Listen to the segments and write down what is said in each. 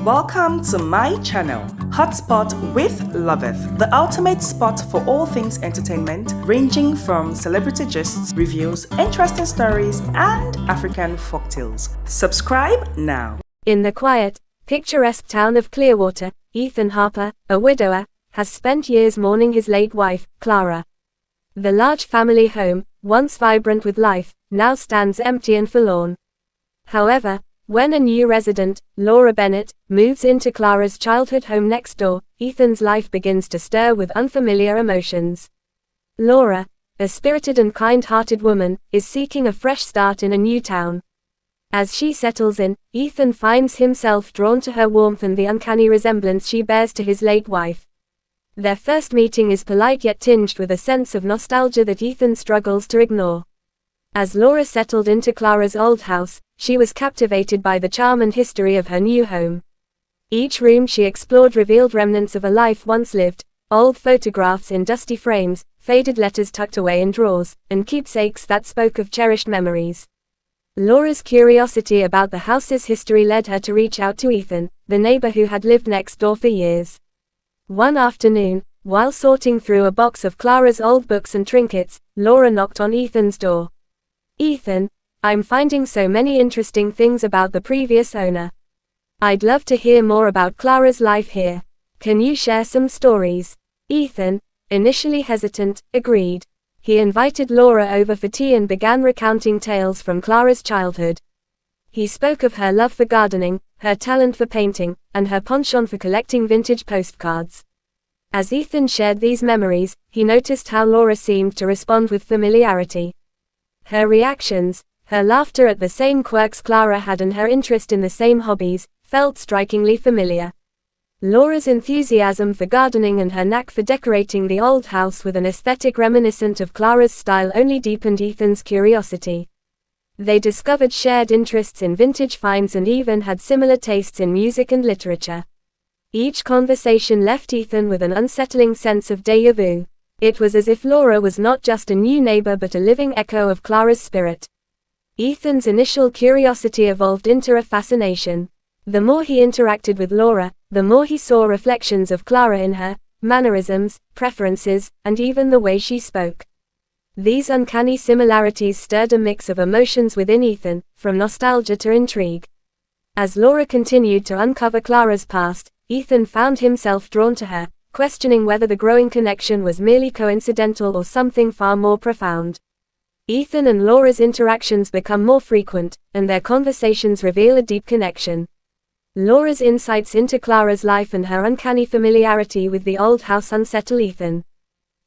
Welcome to my channel, Hotspot with Loveth, the ultimate spot for all things entertainment, ranging from celebrity gists, reviews, interesting stories, and African folktales. Subscribe now. In the quiet, picturesque town of Clearwater, Ethan Harper, a widower, has spent years mourning his late wife, Clara. The large family home, once vibrant with life, now stands empty and forlorn. However, when a new resident, Laura Bennett, moves into Clara's childhood home next door, Ethan's life begins to stir with unfamiliar emotions. Laura, a spirited and kind-hearted woman, is seeking a fresh start in a new town. As she settles in, Ethan finds himself drawn to her warmth and the uncanny resemblance she bears to his late wife. Their first meeting is polite yet tinged with a sense of nostalgia that Ethan struggles to ignore. As Laura settled into Clara's old house, she was captivated by the charm and history of her new home. Each room she explored revealed remnants of a life once lived, old photographs in dusty frames, faded letters tucked away in drawers, and keepsakes that spoke of cherished memories. Laura's curiosity about the house's history led her to reach out to Ethan, the neighbor who had lived next door for years. One afternoon, while sorting through a box of Clara's old books and trinkets, Laura knocked on Ethan's door. "Ethan, I'm finding so many interesting things about the previous owner. I'd love to hear more about Clara's life here. Can you share some stories?" Ethan, initially hesitant, agreed. He invited Laura over for tea and began recounting tales from Clara's childhood. He spoke of her love for gardening, her talent for painting, and her penchant for collecting vintage postcards. As Ethan shared these memories, he noticed how Laura seemed to respond with familiarity. Her reactions, her laughter at the same quirks Clara had and her interest in the same hobbies, felt strikingly familiar. Laura's enthusiasm for gardening and her knack for decorating the old house with an aesthetic reminiscent of Clara's style only deepened Ethan's curiosity. They discovered shared interests in vintage finds and even had similar tastes in music and literature. Each conversation left Ethan with an unsettling sense of déjà vu. It was as if Laura was not just a new neighbor but a living echo of Clara's spirit. Ethan's initial curiosity evolved into a fascination. The more he interacted with Laura, the more he saw reflections of Clara in her mannerisms, preferences, and even the way she spoke. These uncanny similarities stirred a mix of emotions within Ethan, from nostalgia to intrigue. As Laura continued to uncover Clara's past, Ethan found himself drawn to her, questioning whether the growing connection was merely coincidental or something far more profound. Ethan and Laura's interactions become more frequent, and their conversations reveal a deep connection. Laura's insights into Clara's life and her uncanny familiarity with the old house unsettle Ethan.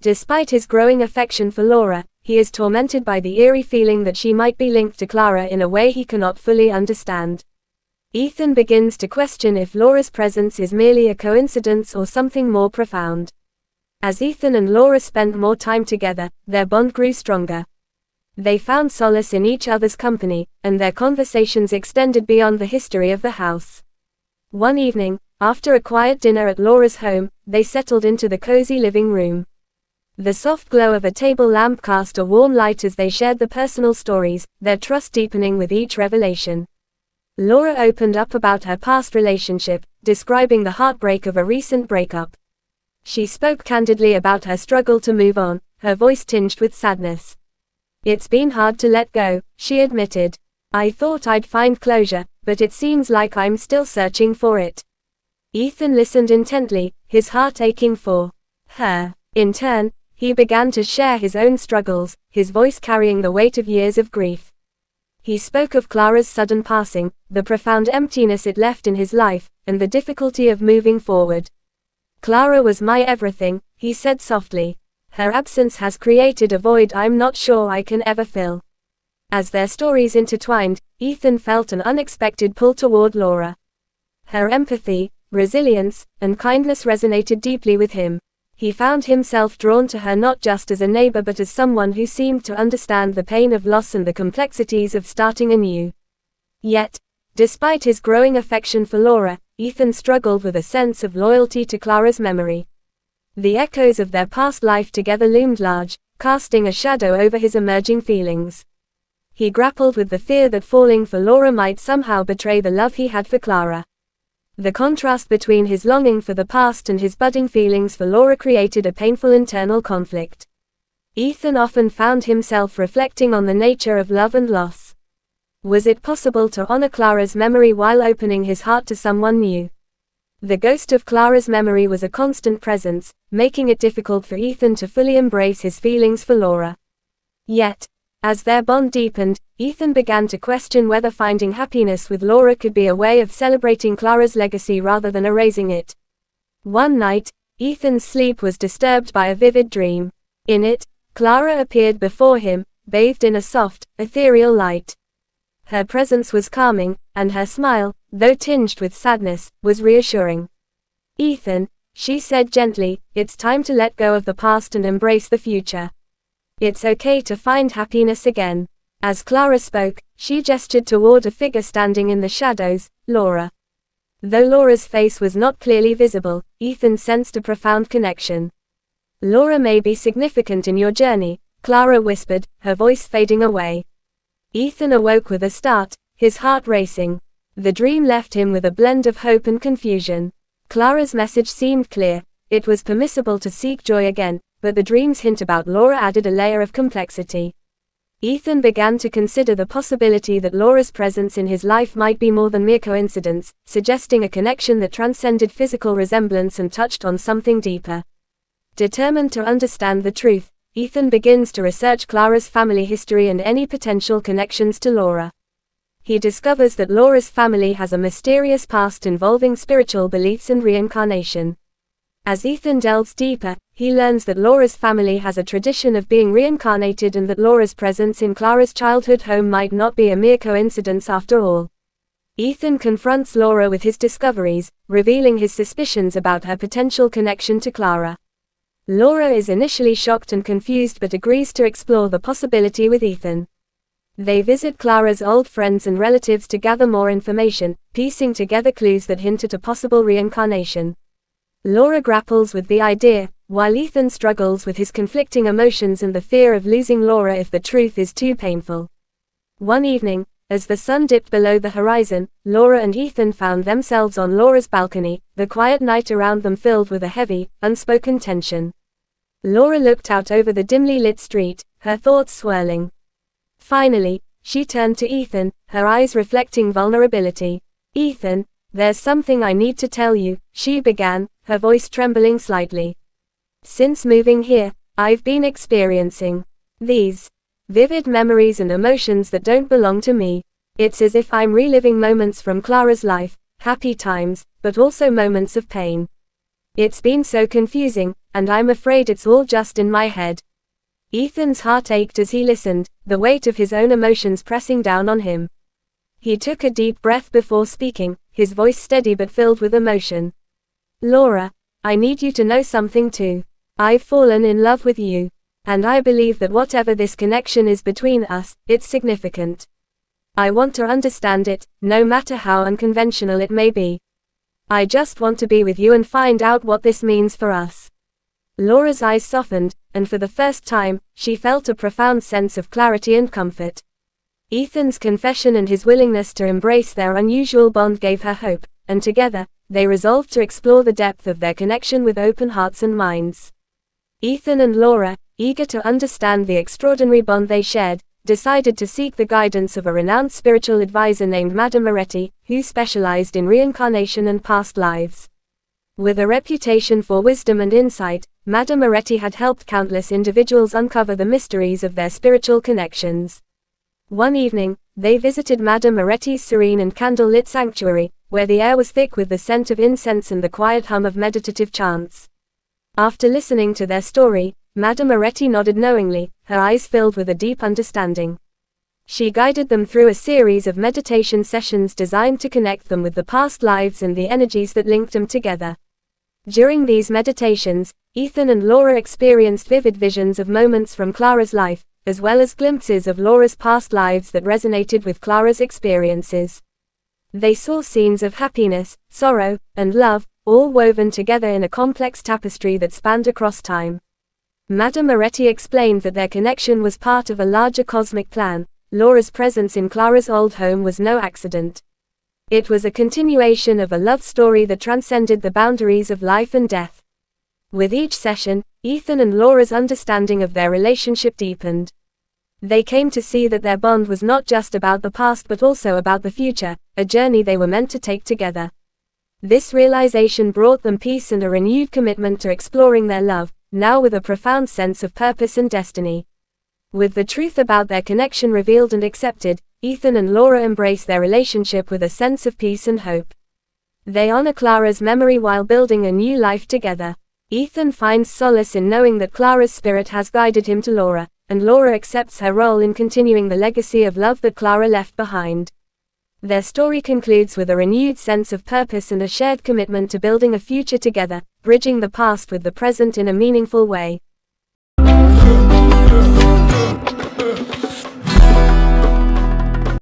Despite his growing affection for Laura, he is tormented by the eerie feeling that she might be linked to Clara in a way he cannot fully understand. Ethan begins to question if Laura's presence is merely a coincidence or something more profound. As Ethan and Laura spent more time together, their bond grew stronger. They found solace in each other's company, and their conversations extended beyond the history of the house. One evening, after a quiet dinner at Laura's home, they settled into the cozy living room. The soft glow of a table lamp cast a warm light as they shared the personal stories, their trust deepening with each revelation. Laura opened up about her past relationship, describing the heartbreak of a recent breakup. She spoke candidly about her struggle to move on, her voice tinged with sadness. "It's been hard to let go," she admitted. "I thought I'd find closure, but it seems like I'm still searching for it." Ethan listened intently, his heart aching for her. In turn, he began to share his own struggles, his voice carrying the weight of years of grief. He spoke of Clara's sudden passing, the profound emptiness it left in his life, and the difficulty of moving forward. "Clara was my everything," he said softly. "Her absence has created a void I'm not sure I can ever fill." As their stories intertwined, Ethan felt an unexpected pull toward Laura. Her empathy, resilience, and kindness resonated deeply with him. He found himself drawn to her not just as a neighbor but as someone who seemed to understand the pain of loss and the complexities of starting anew. Yet, despite his growing affection for Laura, Ethan struggled with a sense of loyalty to Clara's memory. The echoes of their past life together loomed large, casting a shadow over his emerging feelings. He grappled with the fear that falling for Laura might somehow betray the love he had for Clara. The contrast between his longing for the past and his budding feelings for Laura created a painful internal conflict. Ethan often found himself reflecting on the nature of love and loss. Was it possible to honor Clara's memory while opening his heart to someone new? The ghost of Clara's memory was a constant presence, making it difficult for Ethan to fully embrace his feelings for Laura. Yet, as their bond deepened, Ethan began to question whether finding happiness with Laura could be a way of celebrating Clara's legacy rather than erasing it. One night, Ethan's sleep was disturbed by a vivid dream. In it, Clara appeared before him, bathed in a soft, ethereal light. Her presence was calming, and her smile, though tinged with sadness, was reassuring. "Ethan," she said gently, "it's time to let go of the past and embrace the future. It's okay to find happiness again." As Clara spoke, she gestured toward a figure standing in the shadows, Laura. Though Laura's face was not clearly visible, Ethan sensed a profound connection. "Laura may be significant in your journey," Clara whispered, her voice fading away. Ethan awoke with a start, his heart racing. The dream left him with a blend of hope and confusion. Clara's message seemed clear: it was permissible to seek joy again, but the dream's hint about Laura added a layer of complexity. Ethan began to consider the possibility that Laura's presence in his life might be more than mere coincidence, suggesting a connection that transcended physical resemblance and touched on something deeper. Determined to understand the truth, Ethan begins to research Clara's family history and any potential connections to Laura. He discovers that Laura's family has a mysterious past involving spiritual beliefs and reincarnation. As Ethan delves deeper, he learns that Laura's family has a tradition of being reincarnated and that Laura's presence in Clara's childhood home might not be a mere coincidence after all. Ethan confronts Laura with his discoveries, revealing his suspicions about her potential connection to Clara. Laura is initially shocked and confused but agrees to explore the possibility with Ethan. They visit Clara's old friends and relatives to gather more information, piecing together clues that hint at a possible reincarnation. Laura grapples with the idea, while Ethan struggles with his conflicting emotions and the fear of losing Laura if the truth is too painful. One evening, as the sun dipped below the horizon, Laura and Ethan found themselves on Laura's balcony, the quiet night around them filled with a heavy, unspoken tension. Laura looked out over the dimly lit street, her thoughts swirling. Finally, she turned to Ethan, her eyes reflecting vulnerability. "Ethan, there's something I need to tell you," she began, her voice trembling slightly. "Since moving here, I've been experiencing these vivid memories and emotions that don't belong to me. It's as if I'm reliving moments from Clara's life, happy times, but also moments of pain. It's been so confusing, and I'm afraid it's all just in my head." Ethan's heart ached as he listened, the weight of his own emotions pressing down on him. He took a deep breath before speaking, his voice steady but filled with emotion. "Laura, I need you to know something too. I've fallen in love with you. And I believe that whatever this connection is between us, it's significant. I want to understand it, no matter how unconventional it may be. I just want to be with you and find out what this means for us." Laura's eyes softened, and for the first time, she felt a profound sense of clarity and comfort. Ethan's confession and his willingness to embrace their unusual bond gave her hope, and together, they resolved to explore the depth of their connection with open hearts and minds. Ethan and Laura, eager to understand the extraordinary bond they shared, decided to seek the guidance of a renowned spiritual advisor named Madame Moretti, who specialized in reincarnation and past lives. With a reputation for wisdom and insight, Madame Moretti had helped countless individuals uncover the mysteries of their spiritual connections. One evening, they visited Madame Moretti's serene and candle-lit sanctuary, where the air was thick with the scent of incense and the quiet hum of meditative chants. After listening to their story, Madame Moretti nodded knowingly, her eyes filled with a deep understanding. She guided them through a series of meditation sessions designed to connect them with the past lives and the energies that linked them together. During these meditations, Ethan and Laura experienced vivid visions of moments from Clara's life, as well as glimpses of Laura's past lives that resonated with Clara's experiences. They saw scenes of happiness, sorrow, and love, all woven together in a complex tapestry that spanned across time. Madame Moretti explained that their connection was part of a larger cosmic plan. Laura's presence in Clara's old home was no accident. It was a continuation of a love story that transcended the boundaries of life and death. With each session, Ethan and Laura's understanding of their relationship deepened. They came to see that their bond was not just about the past but also about the future, a journey they were meant to take together. This realization brought them peace and a renewed commitment to exploring their love, now with a profound sense of purpose and destiny. With the truth about their connection revealed and accepted, Ethan and Laura embrace their relationship with a sense of peace and hope. They honor Clara's memory while building a new life together. Ethan finds solace in knowing that Clara's spirit has guided him to Laura, and Laura accepts her role in continuing the legacy of love that Clara left behind. Their story concludes with a renewed sense of purpose and a shared commitment to building a future together, bridging the past with the present in a meaningful way.